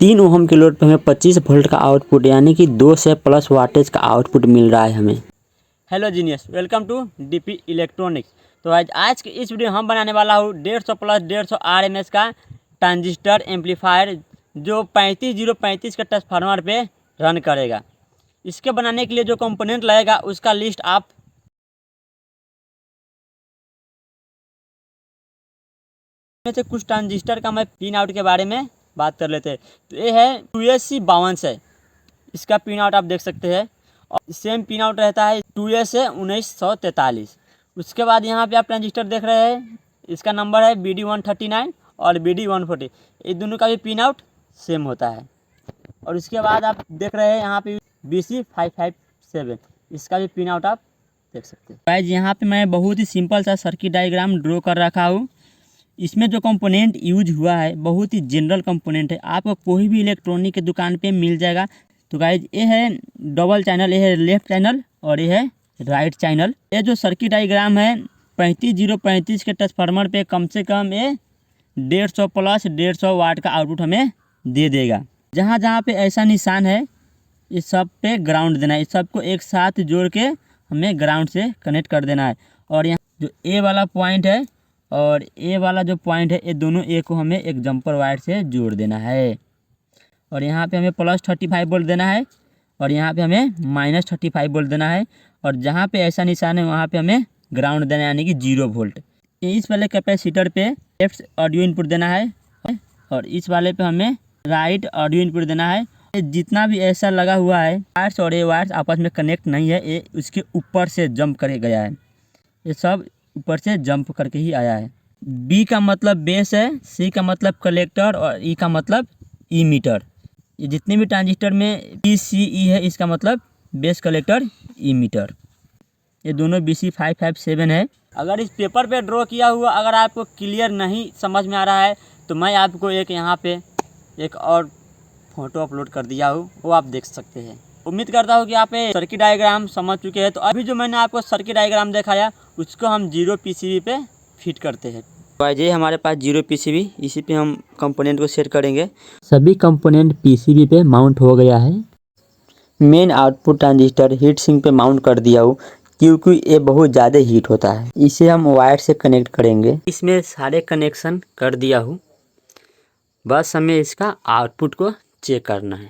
3 ohm के load पे हमें 25 वोल्ट का आउटपुट यानी कि 2 से प्लस वाटेज का आउटपुट मिल रहा है हमें। Hello genius, welcome to DP electronics. तो आज की इस वीडियो हम बनाने वाला हूँ 150 प्लस 150 आरएमएस का ट्रांजिस्टर एम्पलीफायर जो 35035 का ट्रांसफार्मर पे रन करेगा। इसके बनाने के लिए जो कंपोनेंट लगेगा उसका लिस्ट आप में से कुछ ट्रांजिस्टर का मैं पिन आउट के बारे में बात कर लेते हैं। तो ये है 2SC52 है, इसका पिन आउट आप देख सकते हैं। और सेम पिन आउट रहता है 2S1943। उसके बाद यहाँ पे आप ट्रांजिस्टर देख रहे हैं, इसका नंबर है BD139 और BD140। ये दोनों का भी पिन आउट सेम होता है। और उसके बाद आप देख रहे हैं यहाँ पे BC557, इसका भी पिन आउट आप देख सकते हैं। गाइस यहाँ पे मैं बहुत ही सिंपल सा सर्किट डायग्राम ड्रॉ कर रखा हूँ। इसमें जो कंपोनेंट यूज हुआ है बहुत ही जनरल कंपोनेंट है, आपको कोई भी इलेक्ट्रॉनिक की दुकान पे मिल जाएगा। तो गाइज ये है डबल चैनल, ये है लेफ्ट चैनल और ये है राइट चैनल। ये जो सर्किट डायग्राम है 35035 के ट्रांसफार्मर पे कम से कम ये 150 प्लस 150 वाट का आउटपुट हमें दे देगा। जहाँ जहाँ पे ऐसा निशान है इस सब पे ग्राउंड देना है, इस सबको एक साथ जोड़ के हमें ग्राउंड से कनेक्ट कर देना है। और यहाँ जो ए वाला पॉइंट है और ए वाला जो पॉइंट है ये दोनों ए को हमें एक जंपर वायर से जोड़ देना है। और यहाँ पे हमें +35 वोल्ट देना है और यहाँ पे हमें -35 वोल्ट देना है। और जहाँ पे ऐसा निशान है वहाँ पे हमें ग्राउंड देना है यानी कि 0 वोल्ट। इस वाले कैपेसिटर पे लेफ्ट ऑडियो इनपुट देना है और इस वाले पे हमें राइट ऑडियो इनपुट देना है। जितना भी ऐसा लगा हुआ है वायर्स और ये वायर्स आपस में कनेक्ट नहीं है, ये उसके ऊपर से जंप करके गया है, ये सब ऊपर से जंप करके ही आया है। बी का मतलब बेस है, सी का मतलब कलेक्टर और ई का मतलब ई मीटर। ये जितने भी ट्रांजिस्टर में BCE है इसका मतलब बेस कलेक्टर ई मीटर। ये दोनों BC557 है। अगर इस पेपर पे ड्रॉ किया हुआ अगर आपको क्लियर नहीं समझ में आ रहा है तो मैं आपको एक यहाँ पे एक और फोटो अपलोड कर दिया हूँ, वो आप देख सकते हैं। उम्मीद करता हूँ कि आप ये सर्किट डायग्राम समझ चुके हैं। तो अभी जो मैंने आपको सर्किट डायग्राम दिखाया उसको हम 0 PCB पे फिट करते हैं। ये हमारे पास 0 PCB, इसी पे हम कंपोनेंट को सेट करेंगे। सभी कंपोनेंट PCB पे माउंट हो गया है। Main output transistor heat sink पे माउंट कर दिया हूँ क्योंकि ये बहुत ज़्यादा हीट होता है। इसे हम वायर से कनेक्ट करेंगे। इसमें सारे कनेक्शन कर दिया हूँ, बस हमें इसका आउटपुट को चेक करना है।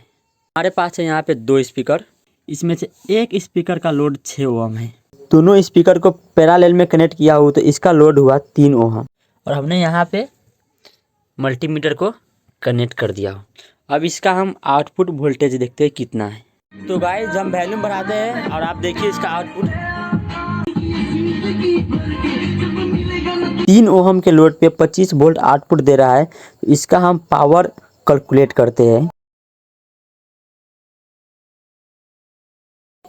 हमारे पास है यहाँ पे 2 स्पीकर, इसमें से एक स्पीकर का लोड 6 ओम है। दोनों स्पीकर को पैरेलल में कनेक्ट किया हुआ तो इसका लोड हुआ 3 ओम। और हमने यहाँ पे मल्टीमीटर को कनेक्ट कर दिया हो। अब इसका हम आउटपुट वोल्टेज देखते हैं कितना है। तो गाइस हम वॉल्यूम बढ़ाते हैं और आप देखिए इसका आउटपुट 3 ओहम के लोड पे 25 वोल्ट आउटपुट दे रहा है। तो इसका हम पावर कैलकुलेट करते हैं।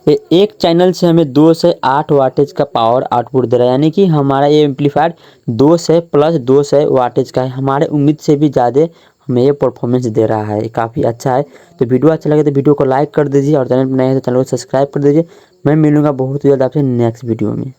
एक चैनल से हमें 2 से 8 वाटेज का पावर आउटपुट दे रहा है यानी कि हमारा ये एम्पलीफायर 2 से प्लस 2 से वाटेज का है। हमारे उम्मीद से भी ज़्यादा हमें ये परफॉर्मेंस दे रहा है, काफ़ी अच्छा है। तो वीडियो अच्छा लगे तो वीडियो को लाइक कर दीजिए और चैनल पर नए हैं तो चैनल को सब्सक्राइब कर दीजिए। मैं मिलूँगा बहुत जल्द आपसे नेक्स्ट वीडियो में।